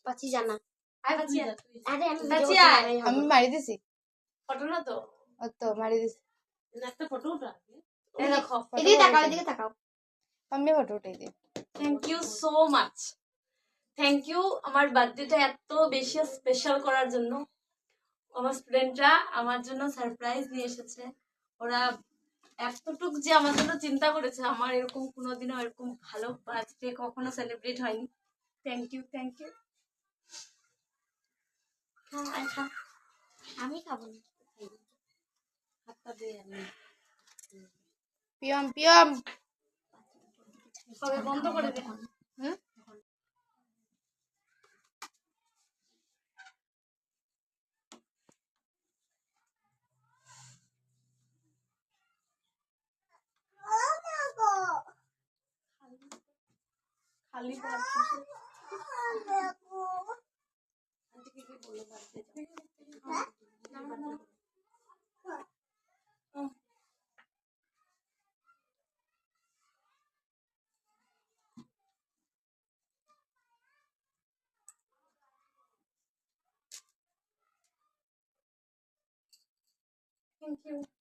পাচ্ছি জানা আমি মারি দিছি ফটো না তো তো মারি দিছি একটা ফটো উঠা দেখো এদিকে তাকাও এদিকে তাকাও আমি ফটো উঠাই দিই thank you so much thank you আমার বার্থডেটা এত বেশি স্পেশাল করার জন্য আমার স্টুডেন্টরা আমার জন্য সারপ্রাইজ নিয়ে এসেছে ওরা এতটুক যে আমার জন্য চিন্তা করেছে আমার এরকম কোনোদিনও এরকম ভালো বার্থডে কখনো সেলিব্রেট হয়নি থ্যাংক ইউ আমি খাবো না হাতটা দিয়ে আমি পিয়ম পিয়ম সবাই বন্ধ করে দে হুম খালি Thank you.